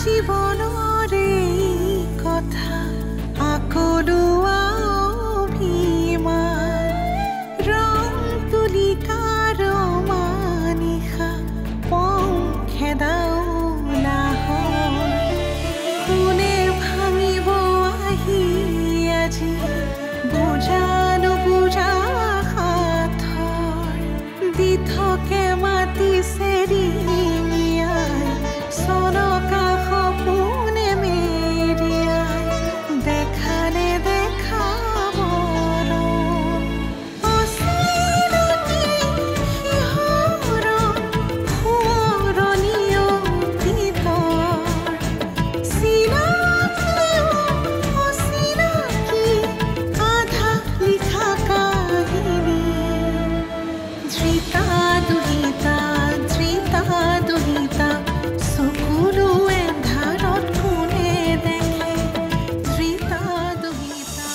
জীৱনৰে কথা আকলোৱা অভিমান ৰং তুলিকাৰ মানিশা পংখেদাও কোনে ভাঙিব আহি আজি বুজা নুবুজা সাথৰ দি থাকে মাতি চেৰিঙিয়াই চনকা সপোনে মেৰিয়াই দেখালে দেখা মৰম অচিনাকি সিহঁতৰ সোঁৱৰণি অতীতৰ চিনাকিও অচিনাকি আধা লিখা কাহিনী ধৃতা দুহিতা চকুলো এন্ধাৰত কোনে দেখে ধৃতা দুহিতা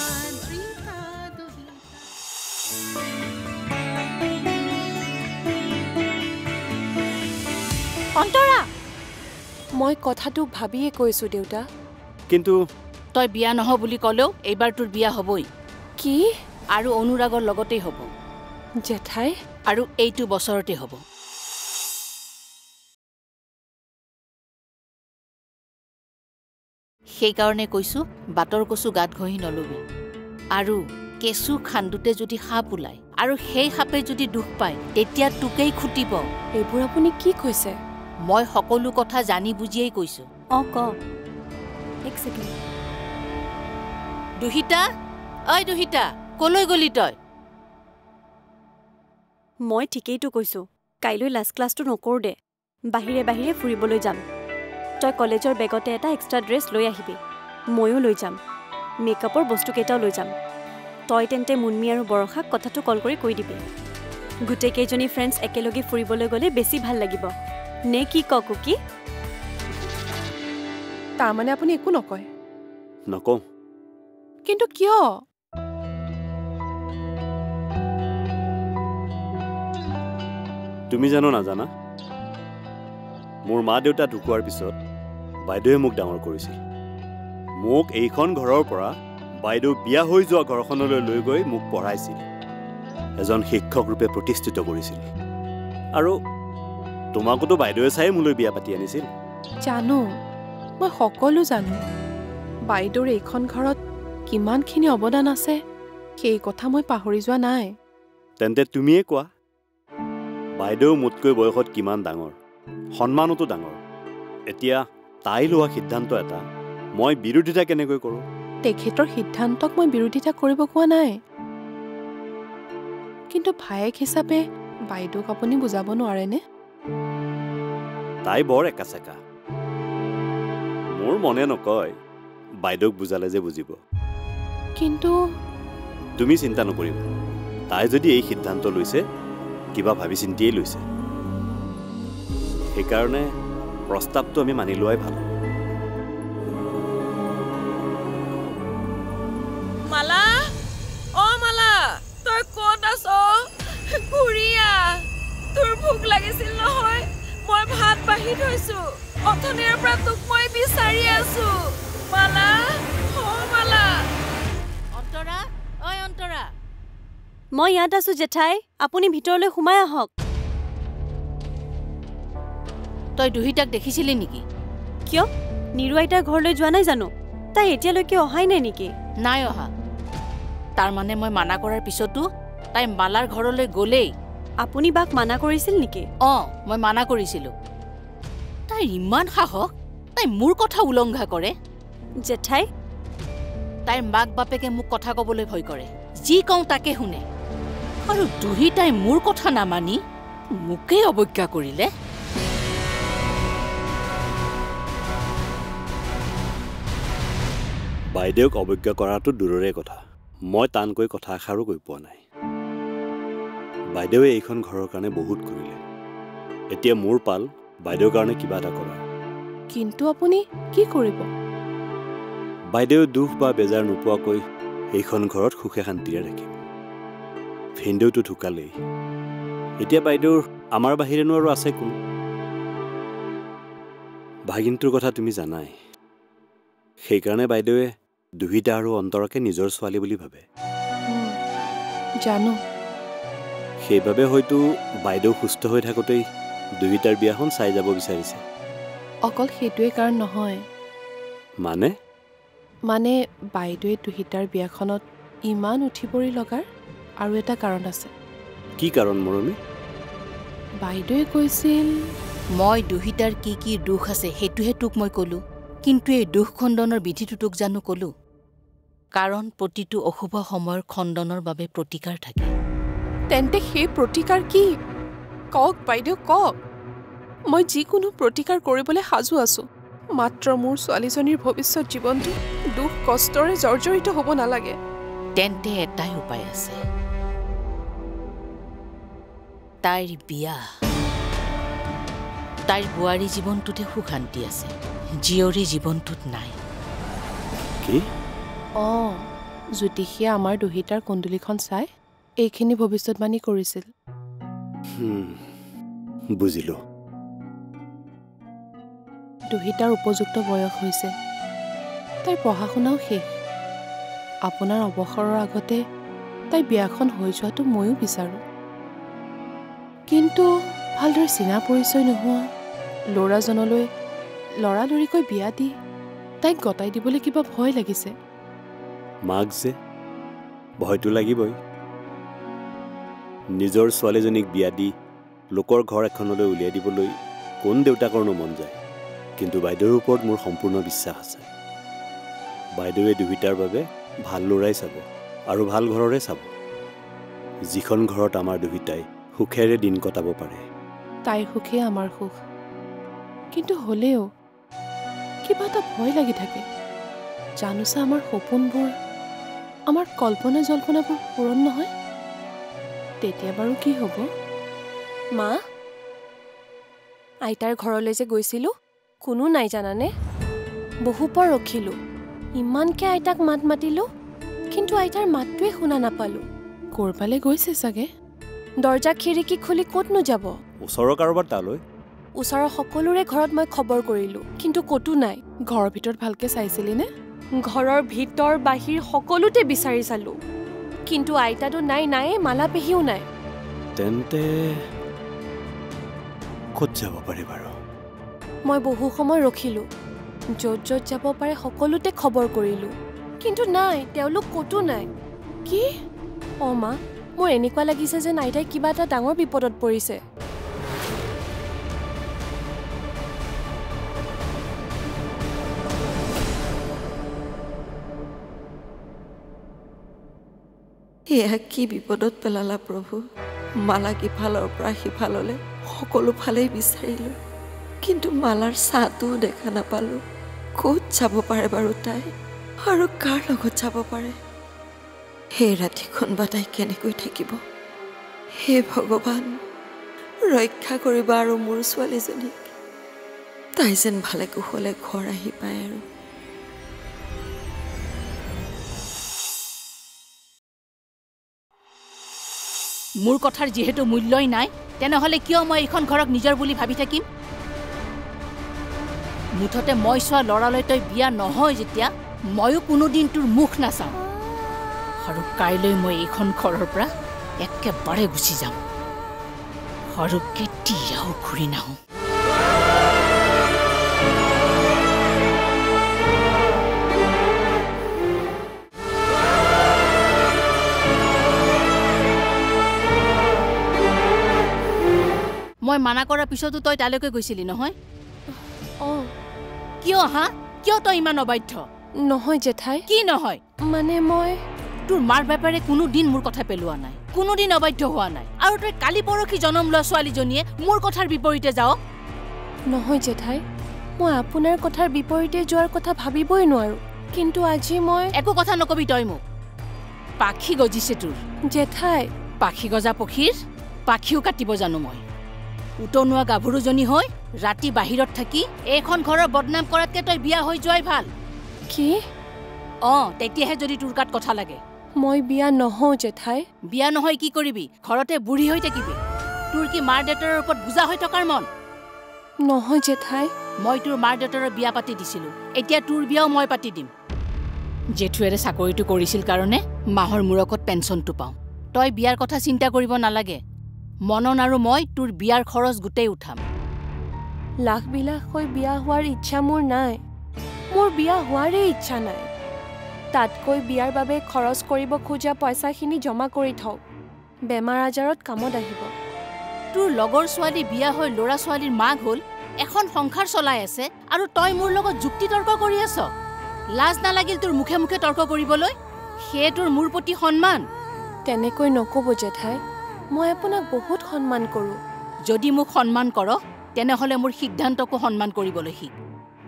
অন্তৰা মই কথাটো ভাবিয়ে কৈছো দেউতা কিন্তু তই বিয়া নহ বুলি ক'লেও এইবাৰ তোৰ বিয়া হ'বই কি আৰু অনুৰাগৰ লগতেই হ'ব জেঠাই আৰু এইটো বছৰতে হ'ব সেইকাৰণে কৈছো বাটৰ কচু গাত ঘঁহি নলবি আৰু কেঁচু খান্দোতে যদি সাপ ওলায় আৰু সেই সাপে যদি দুখ পায় তেতিয়া তোকেই খুটিব এইবোৰ আপুনি কি কৈছে মই সকলো কথা জানি বুজিয়েই কৈছো ক এক ছেকেণ্ড দুহিতা ঐ দুহিতা কলৈ গলি তই মই ঠিকেইটো কৈছো কাইলৈ লাষ্ট ক্লাছটো নকৰো দে বাহিৰে বাহিৰে ফুৰিবলৈ যাম তই কলেজৰ বেগতে এটা এক্সট্ৰা ড্ৰেছ লৈ আহিবি ময়ো লৈ যাম মেকআপৰ বস্তুকেইটাও লৈ যাম তই তেন্তে মুনমি আৰু বৰষাক কথাটো কল কৰি কৈ দিবি গোটেইকেইজনী ফ্ৰেণ্ডছ একেলগে ফুৰিবলৈ গ'লে বেছি ভাল লাগিব নে কি ক কুকি তাৰমানে আপুনি একো নকয় নকওঁ কিন্তু কিয় তুমি জানো নাজানা মোৰ মা দেউতা ঢুকোৱাৰ পিছত বাইদেৱে মোক ডাঙৰ কৰিছিল মোক এইখন ঘৰৰ পৰা বাইদেউ বিয়া হৈ যোৱা ঘৰখনলৈ লৈ গৈ মোক পঢ়াইছিল এজন শিক্ষক ৰূপে প্ৰতিষ্ঠিত কৰিছিল আৰু তোমাকতো বাইদেৱে চাই মোলৈ বিয়া পাতি আনিছিল জানো মই সকলো জানো বাইদেউৰ এইখন ঘৰত কিমানখিনি অৱদান আছে সেই কথা মই পাহৰি যোৱা নাই তেন্তে তুমিয়ে কোৱা বাইদেউ মোতকৈ বয়সত কিমান ডাঙৰ সন্মানতো ডাঙৰ এতিয়া তাই লোৱা সিদ্ধান্ত এটা মই বিৰোধিতা কেনেকৈ কৰোঁ তেখেতৰ সিদ্ধান্তক মই বিৰোধিতা কৰিব কোৱা নাই কিন্তু ভায়েক হিচাপে বাইদেউক আপুনি বুজাব নোৱাৰেনে তাই বৰ একাচেকা মোৰ মনে নকয় বাইদেউক বুজালে যে বুজিব কিন্তু তুমি চিন্তা নকৰিবা তাই যদি এই সিদ্ধান্ত লৈছে কিবা ভাবি চিন্তিয়েই লৈছে সেইকাৰণে প্ৰস্তাৱটো আমি মানি লোৱাই ভাল মালা মালা তই ক'ত আছ ঘূৰিয়া তোৰ ভোক লাগিছিল নহয় মই ভাত বাঢ়ি থৈছো অথনিৰ পৰা তোক মই বিচাৰি আছো মালা মালা অন্তৰা ঐ অন্তৰা মই ইয়াত আছো জেঠাই আপুনি ভিতৰলৈ সোমাই আহক তই দুহিতাক দেখিছিলি নেকি কিয় নিৰু আইতাৰ ঘৰলৈ যোৱা নাই জানো তাই এতিয়ালৈকে অহাই নাই নেকি নাই অহা তাৰমানে মই মানা কৰাৰ পিছতো তাই মালাৰ ঘৰলৈ গ'লেই আপুনি বাক মানা কৰিছিল নেকি মই মানা কৰিছিলো তাই ইমান সাহস তাই মোৰ কথা উলংঘা কৰে জেঠাই তাইৰ মাক বাপেকে মোক কথা ক'বলৈ ভয় কৰে যি কওঁ তাকে শুনে আৰু দুহিতাই মোৰ কথা নামানি মোকেই অৱজ্ঞা কৰিলে বাইদেউক অৱজ্ঞা কৰাটো দূৰৰে কথা মই টানকৈ কথা এষাৰো কৈ পোৱা নাই বাইদেৱে এইখন ঘৰৰ কাৰণে বহুত কৰিলে এতিয়া মোৰ পাল বাইদেউৰ কাৰণে কিবা এটা কৰা কিন্তু আপুনি কি কৰিব বাইদেউ দুখ বা বেজাৰ নোপোৱাকৈ এইখন ঘৰত সুখে শান্তিৰে ৰাখিম ভিনদেউটো ঢুকালেই এতিয়া বাইদেউৰ আমাৰ বাহিৰেনো আৰু আছে কোন ভাগিনটোৰ কথা তুমি জানাই সেইকাৰণে বাইদেৱে দুহিতা আৰু অন্তৰকে নিজৰ ছোৱালী বুলি ভাবে জানো সেইবাবে হয়তো বাইদেউ সুস্থ হৈ থাকোঁতেই দুহিতাৰ বিয়াখন চাই যাব বিচাৰিছে অকল সেইটোৱে কাৰণ নহয় মানে বাইদেৱে দুহিতাৰ বিয়াখনত ইমান উঠি পৰি লগাৰ আৰু এটা কাৰণ আছে কি কাৰণ মৰমী বাইদেৱে কৈছিল মই দুহিতাৰ কি কি দুখ আছে সেইটোহে তোক মই ক'লো কিন্তু এই দুখ খণ্ডনৰ বিধিটো তোক জানো ক'লো কাৰণ প্ৰতিটো অশুভ সময়ৰ খণ্ডনৰ বাবে প্ৰতিকাৰ থাকে তেন্তে সেই প্ৰতিকাৰ কি কওক বাইদেউ কওক মই যিকোনো প্ৰতিকাৰ কৰিবলৈ সাজু আছো মাত্ৰ মোৰ ছোৱালীজনীৰ ভৱিষ্যত জীৱনটো দুখ কষ্টৰে জৰ্জৰিত হ'ব নালাগে তেন্তে এটাই উপায় আছে তাইৰ বিয়া তাইৰ বোৱাৰী জীৱনটোতে সুশান্তি আছে জীয়ৰী জীৱনটোত নাই কি জ্যোতিষীয়ে আমাৰ দুহিতাৰ কুণ্ডলীখন চাই এইখিনি ভৱিষ্যতবাণী কৰিছিল বুজিলো দুহিতাৰ উপযুক্ত বয়স হৈছে তাইৰ পঢ়া শুনাও শেষ আপোনাৰ অৱসৰৰ আগতে তাই বিয়াখন হৈ যোৱাটো ময়ো বিচাৰোঁ কিন্তু ভালদৰে চিনা পৰিচয় নোহোৱা ল'ৰাজনলৈ লৰালৰিকৈ বিয়া দি তাইক গতাই দিবলৈ কিবা ভয় লাগিছে মাক যে ভয়টো লাগিবই নিজৰ ছোৱালীজনীক বিয়া দি লোকৰ ঘৰ এখনলৈ উলিয়াই দিবলৈ কোন দেউতাকৰনো মন যায় কিন্তু বাইদেউৰ ওপৰত মোৰ সম্পূৰ্ণ বিশ্বাস আছে বাইদেৱে দুহিতাৰ বাবে ভাল ল'ৰাই চাব আৰু ভাল ঘৰৰে চাব যিখন ঘৰত আমাৰ দুহিতাই সুখেৰে দিন কটাব পাৰে তাইৰ সুখে আমাৰ সুখ কিন্তু হ'লেও কিবা এটা ভয় লাগি থাকে জানোচা আমাৰ সপোনবোৰ আমাৰ কল্পনা জল্পনাবোৰ পূৰণ নহয় তেতিয়া বাৰু কি হ'ব মা আইতাৰ ঘৰলৈ যে গৈছিলোঁ কোনো নাই জানানে বহুপৰ ৰখিলোঁ ইমানকে আইতাক মাত মাতিলোঁ কিন্তু আইতাৰ মাতটোৱে শুনা নাপালোঁ ক'ৰবালৈ গৈছে চাগে দৰ্জা খিৰিকী খুলি ক'তনো যাব ওচৰৰ কাৰোবাৰ তালৈ ওচৰৰ সকলোৰে ঘৰত মই খবৰ কৰিলোঁ কিন্তু ক'তো নাই ঘৰৰ ভিতৰত ভালকৈ চাইছিলি নে ঘৰৰ ভিতৰ বাহিৰ সকলোতে বিচাৰি চালোঁ কিন্তু আইতাতো নায়ে মালা পেহীও নাই তেন্তে ক'ত যাব পাৰে বাৰু মই বহু সময় ৰখিলোঁ য'ত যাব পাৰে সকলোতে খবৰ কৰিলোঁ কিন্তু নাই তেওঁলোক ক'তো নাই কি মা মোৰ এনেকুৱা লাগিছে যেন আইতাই কিবা এটা ডাঙৰ বিপদত পৰিছে এয়া কি বিপদত পেলালা প্ৰভু মালা ইফালৰ পৰা সিফাললৈ সকলো ফালেই বিচাৰিলোঁ কিন্তু মালাৰ ছাঁটোও দেখা নাপালোঁ ক'ত যাব পাৰে বাৰু তাই আৰু কাৰ লগত যাব পাৰে সেই ৰাতিখন বা তাই কেনেকৈ থাকিব হে ভগৱান ৰক্ষা কৰিবা আৰু মোৰ ছোৱালীজনীক তাই যেন ভালে কুশলে ঘৰ আহি পায় আৰু মোৰ কথাৰ যিহেতু মূল্যই নাই তেনেহ'লে কিয় মই এইখন ঘৰক নিজৰ বুলি ভাবি থাকিম মুঠতে মই চোৱা ল'ৰালৈ তই বিয়া নহয় যেতিয়া ময়ো কোনোদিন তোৰ মুখ নাচাওঁ আৰু কাইলৈ মই এইখন ঘৰৰ পৰা একেবাৰে গুচি যাম আৰু কেতিয়াও ঘূৰি নাহোঁ মই মানা কৰাৰ পিছতো তই তালৈকে গৈছিলি নহয় কিয় কিয় তই ইমান অবাধ্য নহয় জেঠাই কি নহয় মানে মই তোৰ মাৰ বেপাৰে কোনোদিন মোৰ কথা পেলোৱা নাই কোনোদিন অবাধ্য হোৱা নাই আৰু তই কালি পৰহি জনম লোৱা ছোৱালীজনীয়ে মোৰ কথাৰ বিপৰীতে যাও নহয় জেঠাই মই আপোনাৰ কথাৰ বিপৰীতে যোৱাৰ কথা ভাবিবই নোৱাৰো কিন্তু আজি মই একো কথা নকবি তই মোক পাখি গজিছে তোৰ জেঠাই পাখি গজা পক্ষীৰ পাখিও কাটিব জানো মই উতনোৱা গাভৰুজনী হৈ ৰাতি বাহিৰত থাকি এইখন ঘৰৰ বদনাম কৰাতকে তই বিয়া হৈ যোৱাই ভাল কি তেতিয়াহে যদি তোৰ গাত কথা লাগে মই বিয়া নহওঁ জেঠাই বিয়া নহয় কি কৰিবি ঘৰতে বুঢ়ী হৈ থাকিবি তোৰ কি মাৰ দেউতাৰ ওপৰত বুজা হৈ থকাৰ মন নহয় জেঠাই মই তোৰ মাৰ দেউতাৰৰ বিয়া পাতি দিছিলোঁ এতিয়া তোৰ বিয়াও মই পাতি দিম জেঠুৱেৰে চাকৰিটো কৰিছিল কাৰণে মাহৰ মূৰকত পেঞ্চনটো পাওঁ তই বিয়াৰ কথা চিন্তা কৰিব নালাগে মনন আৰু মই তোৰ বিয়াৰ খৰচ গোটেই উঠাম লাখ বিলাখ হৈ বিয়া হোৱাৰ ইচ্ছা মোৰ নাই মোৰ বিয়া হোৱাৰে ইচ্ছা নাই তাতকৈ বিয়াৰ বাবে খৰচ কৰিব খোজা পইচাখিনি জমা কৰি থওঁ বেমাৰ আজাৰত কামত আহিব তোৰ লগৰ ছোৱালী বিয়া হৈ ল'ৰা ছোৱালীৰ মাক হ'ল এখন সংসাৰ চলাই আছে আৰু তই মোৰ লগত যুক্তি তৰ্ক কৰি আছ লাজ নালাগিল তোৰ মুখে মুখে তৰ্ক কৰিবলৈ সেয়ে তোৰ মোৰ প্ৰতি সন্মান তেনেকৈ নক'ব জেঠাই মই আপোনাক বহুত সন্মান কৰোঁ যদি মোক সন্মান কৰ তেনেহ'লে মোৰ সিদ্ধান্তকো সন্মান কৰিবলৈ শিক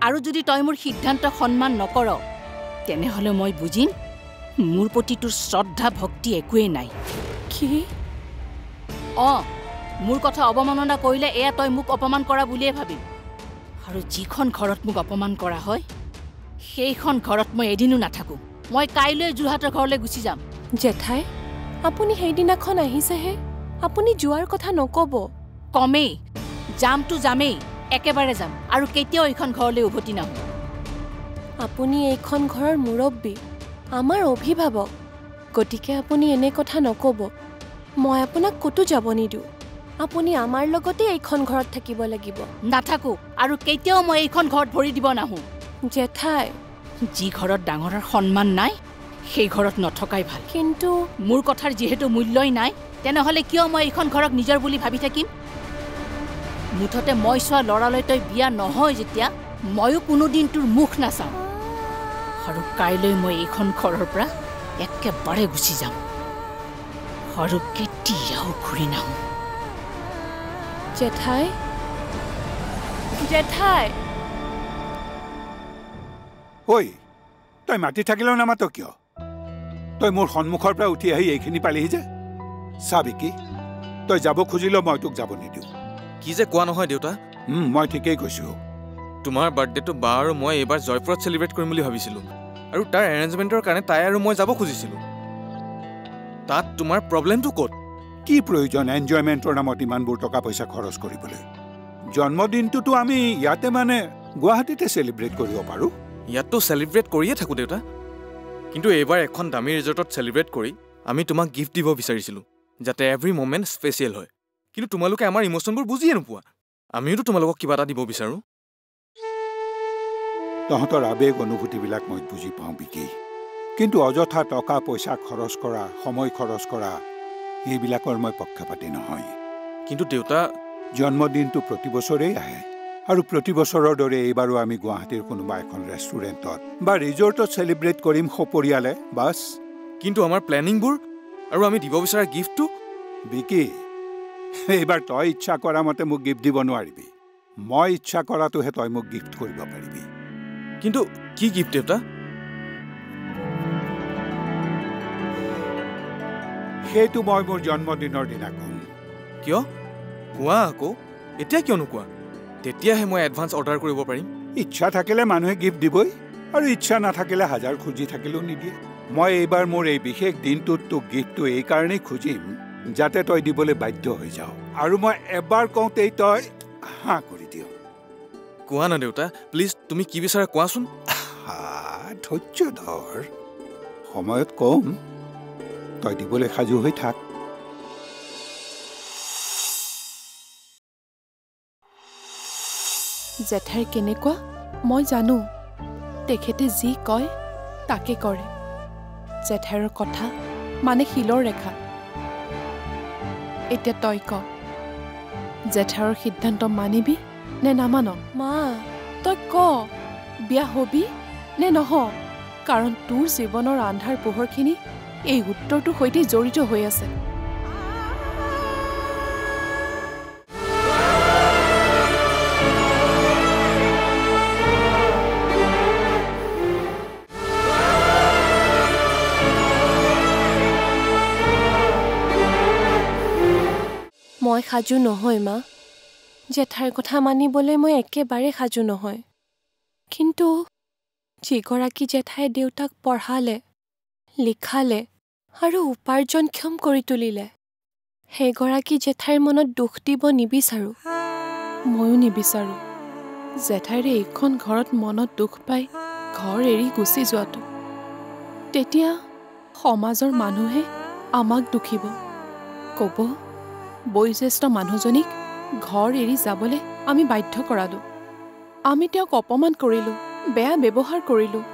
আৰু যদি তই মোৰ সিদ্ধান্তক সন্মান নকৰ তেনেহ'লে মই বুজিম মোৰ প্ৰতি তোৰ শ্ৰদ্ধা ভক্তি একোৱেই নাই কি মোৰ কথা অৱমাননা কৰিলে এয়া তই মোক অপমান কৰা বুলিয়ে ভাবিম আৰু যিখন ঘৰত মোক অপমান কৰা হয় সেইখন ঘৰত মই এদিনো নাথাকোঁ মই কাইলৈ যোৰহাটৰ ঘৰলৈ গুচি যাম জেঠাই আপুনি সেইদিনাখন আহিছেহে আপুনি যোৱাৰ কথা নক'ব কমেই যামতো যামেই একেবাৰে যাম আৰু কেতিয়াও এইখন ঘৰলৈ উভতি নাহোঁ আপুনি এইখন ঘৰৰ মুৰব্বী আমাৰ অভিভাৱক গতিকে আপুনি এনে কথা নক'ব মই আপোনাক ক'তো যাব নিদিওঁ আপুনি আমাৰ লগতে এইখন ঘৰত থাকিব লাগিব নাথাকোঁ আৰু কেতিয়াও মই এইখন ঘৰত ভৰি দিব নাহোঁ জেঠাই যি ঘৰত ডাঙৰৰ সন্মান নাই সেই ঘৰত নথকাই ভাল কিন্তু মোৰ কথাৰ যিহেতু মূল্যই নাই তেনেহ'লে কিয় মই এইখন ঘৰক নিজৰ বুলি ভাবি থাকিম মুঠতে মই চোৱা ল'ৰালৈ তই বিয়া নহয় যেতিয়া ময়ো কোনোদিন তোৰ মুখ নাচাওঁ আৰু কাইলৈ মই এইখন ঘৰৰ পৰা একেবাৰে গুচি যাম আৰু কেতিয়াও ঘূৰি নাহোঁ জেঠাই জেঠাই ঐ তই মাতি থাকিলেও নামাত কিয় তই মোৰ সন্মুখৰ পৰা উঠি আহি এইখিনি পালিহি যে চাবি কি তই যাব খুজিলেও মই তোক যাব নিদিওঁ কি যে কোৱা নহয় দেউতা মই ঠিকেই কৈছোঁ তোমাৰ বাৰ্থডেটো বা আৰু মই এইবাৰ জয়পুৰত চেলিব্ৰেট কৰিম বুলি ভাবিছিলোঁ আৰু তাৰ এৰেঞ্জমেণ্টৰ কাৰণে তাই আৰু মই যাব খুজিছিলোঁ তাত তোমাৰ প্ৰব্লেমটো ক'ত কি প্ৰয়োজন এনজয়মেণ্টৰ নামত ইমানবোৰ টকা পইচা খৰচ কৰিবলৈ জন্মদিনটোতো আমি ইয়াতে মানে গুৱাহাটীতে চেলিব্ৰেট কৰিব পাৰোঁ ইয়াততো চেলিব্ৰেট কৰিয়ে থাকোঁ দেউতা কিন্তু এইবাৰ এখন দামী ৰিজৰ্টত চেলিব্ৰেট কৰি আমি তোমাক গিফ্ট দিব বিচাৰিছিলোঁ যাতে এভৰি মমেণ্ট স্পেচিয়েল হয় কিন্তু তোমালোকে আমাৰ ইম'শ্যনবোৰ বুজিয়ে নোপোৱা আমিওতো তোমালোকক কিবা এটা দিব বিচাৰোঁ তহঁতৰ আৱেগ অনুভূতিবিলাক মই বুজি পাওঁ বিকি কিন্তু অযথা টকা পইচা খৰচ কৰা সময় খৰচ কৰা এইবিলাকৰ মই পক্ষপাতি নহয় কিন্তু দেউতা জন্মদিনটো প্ৰতি বছৰেই আহে আৰু প্ৰতি বছৰৰ দৰে এইবাৰো আমি গুৱাহাটীৰ কোনোবা এখন ৰেষ্টুৰেণ্টত বা ৰিজৰ্টত চেলিব্ৰেট কৰিম সপৰিয়ালে বাছ কিন্তু আমাৰ প্লেনিংবোৰ আৰু আমি দিব বিচৰা গিফ্টটো বিকি এইবাৰ তই ইচ্ছা কৰা মতে মোক গিফ্ট দিব নোৱাৰিবি মই ইচ্ছা কৰাটোহে তই মোক গিফ্ট কৰিব পাৰিবি কিন্তু কি গিফ্ট দেউতা সেইটো মই মোৰ জন্মদিনৰ দিনা ক'ম কিয় কোৱা আকৌ এতিয়া কিয় নোকোৱা তেতিয়াহে মই এডভান্স অৰ্ডাৰ কৰিব পাৰিম ইচ্ছা থাকিলে মানুহে গিফ্ট দিবই আৰু ইচ্ছা নাথাকিলে হাজাৰ খুজি থাকিলেও নিদিয়ে মই এইবাৰ মোৰ এই বিশেষ দিনটোত তোক গিফ্টটো এইকাৰণেই খুজিম যাতে তই দিবলৈ বাধ্য হৈ যাওঁ আৰু মই এবাৰ কওঁতেই তই হাঁ কৰি দিয় কোৱা না দেউতা প্লিজ তুমি কি বিচাৰা কোৱাচোন ধৈৰ্য ধৰ সময়ত কম তই দিবলৈ সাজু হৈ থাক জেঠাই কেনেকুৱা মই জানো তেখেতে যি কয় তাকে কৰে জেঠাইৰ কথা মানে শিলৰ ৰেখা এতিয়া তই ক জেঠাইৰ সিদ্ধান্ত মানিবি নে নামান মা তই ক বিয়া হবি নে নহ কাৰণ তোৰ জীৱনৰ আন্ধাৰ পোহৰখিনি এই উত্তৰটোৰ সৈতে জড়িত হৈ আছে মই সাজু নহয় মা জেঠাইৰ কথা মানিবলৈ মই একেবাৰে সাজু নহয় কিন্তু যিগৰাকী জেঠাই দেউতাক পঢ়ালে লিখালে আৰু উপাৰ্জনক্ষম কৰি তুলিলে সেইগৰাকী জেঠাইৰ মনত দুখ দিব নিবিচাৰোঁ ময়ো নিবিচাৰোঁ জেঠাইৰে এইখন ঘৰত মনত দুখ পাই ঘৰ এৰি গুচি যোৱাটো, তেতিয়া সমাজৰ মানুহে আমাক দুখিব, ক'ব বয়োজ্যেষ্ঠ মানুহজনীক ঘৰ এৰি যাবলৈ আমি বাধ্য কৰালোঁ, আমি তেওঁক অপমান কৰিলোঁ, বেয়া ব্যৱহাৰ কৰিলোঁ,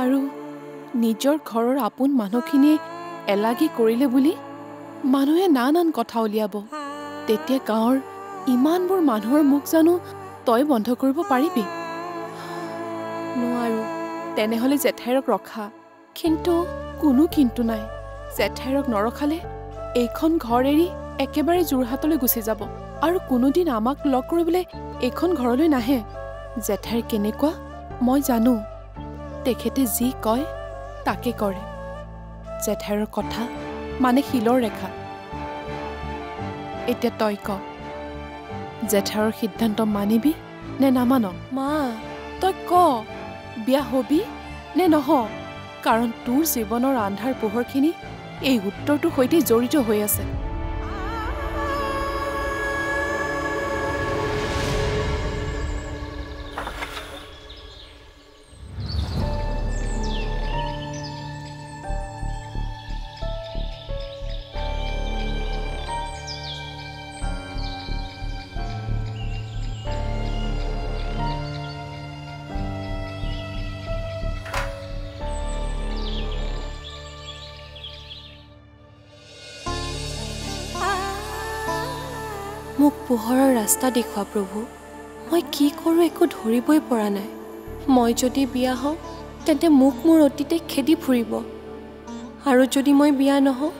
আৰু নিজৰ ঘৰৰ আপোন মানুহখিনিয়ে এলাগী কৰিলে বুলি মানুহে নানান কথা উলিয়াব। তেতিয়া গাঁৱৰ ইমানবোৰ মানুহৰ মুখ জানো তই বন্ধ কৰিব পাৰিবি? নোৱাৰো। তেনেহ'লে জেঠাইৰক ৰখা। কিন্তু কোনো কিন্তু নাই। জেঠাইৰক নৰখালে এইখন ঘৰ এৰি একেবাৰে যোৰহাটলৈ গুচি যাব, আৰু কোনোদিন আমাক লগ কৰিবলৈ এইখন ঘৰলৈ নাহে। জেঠাইৰ কেনেকুৱা মই জানো, তেখেতে যি কয় তাকে কৰে। জেঠাইৰ কথা মানে শিলৰ ৰেখা। এতিয়া তই ক, জেঠাইৰ সিদ্ধান্ত মানিবি নে নামান? মা তই ক, বিয়া হবি নে নহ? কাৰণ তোৰ জীৱনৰ আন্ধাৰ পোহৰখিনি এই উত্তৰটোৰ সৈতে জড়িত হৈ আছে। মোক পোহৰৰ ৰাস্তা দেখুৱা প্ৰভু। মই কি কৰোঁ একো ধৰিবই পৰা নাই। মই যদি বিয়া হওঁ তেন্তে মোক মোৰ অতীতে খেদি ফুৰিব, আৰু যদি মই বিয়া নহওঁ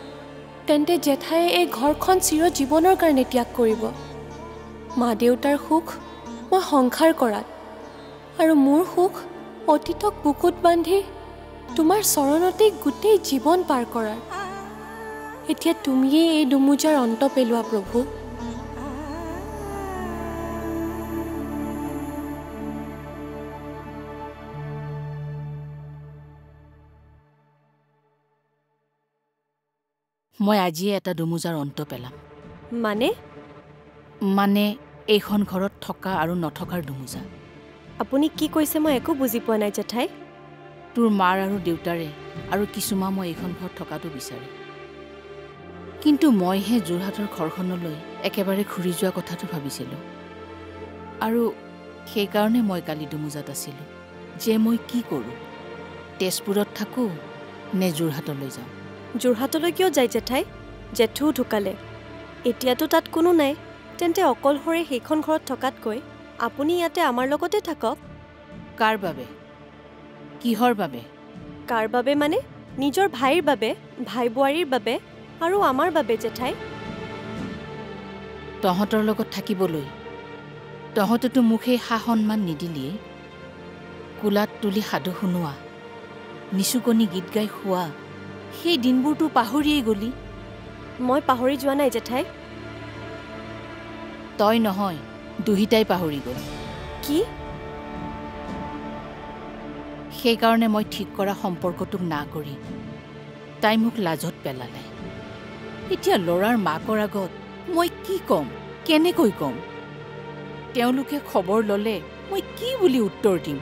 তেন্তে জেঠায়ে এই ঘৰখন চিৰ জীৱনৰ কাৰণে ত্যাগ কৰিব। মা দেউতাৰ সুখ মই সংসাৰ কৰাত, আৰু মোৰ সুখ অতীতক বুকুত বান্ধি তোমাৰ চৰণতেই গোটেই জীৱন পাৰ কৰাৰ। এতিয়া তুমিয়েই এই দুমোজাৰ অন্ত পেলোৱা প্ৰভু। মই আজিয়ে এটা দুমোজাৰ অন্ত পেলাম। মানে এইখন ঘৰত থকা আৰু নথকাৰ দুমোজা। আপুনি কি কৈছে মই একো বুজি পোৱা নাই জেঠাই। তোৰ মাৰ আৰু দেউতাৰে আৰু কিছুমান মই এইখন ঘৰত থকাটো বিচাৰে, কিন্তু মইহে যোৰহাটৰ ঘৰখনলৈ একেবাৰে ঘূৰি যোৱা কথাটো ভাবিছিলোঁ, আৰু সেইকাৰণে মই কালি দুমোজাত আছিলোঁ যে মই কি কৰোঁ, তেজপুৰত থাকোঁ নে যোৰহাটলৈ যাওঁ। যোৰহাটলৈ কিয় যায় জেঠাই? জেঠু ঢুকালে, এতিয়াতো তাত কোনো নাই। তেন্তে অকলশৰে সেইখন ঘৰত থকাতকৈ আপুনি ইয়াতে আমাৰ লগতে থাকক। কাৰ বাবে? কিহৰ বাবে? কাৰ বাবে মানে নিজৰ ভাইৰ বাবে, ভাই বোৱাৰীৰ বাবে, আৰু আমাৰ বাবে জেঠাই। তহঁতৰ লগত থাকিবলৈ তহঁতেতো মোক সেই সা সন্মান নিদিলিয়ে। কোলাত তুলি সাধু শুনোৱা, নিচুকনি গীত গাই শোৱা, সেই দিনবোৰতো পাহৰিয়েই গলি। মই পাহৰি যোৱা নাই জেঠাই। তই নহয়, দুহিতাই পাহৰি গ'ল। কি? সেইকাৰণে মই ঠিক কৰা সম্পৰ্কটোক না কৰি তাই মোক লাজত পেলালে। এতিয়া ল'ৰাৰ মাকৰ আগত মই কি ক'ম, কেনেকৈ ক'ম? তেওঁলোকে খবৰ ল'লে মই কি বুলি উত্তৰ দিম?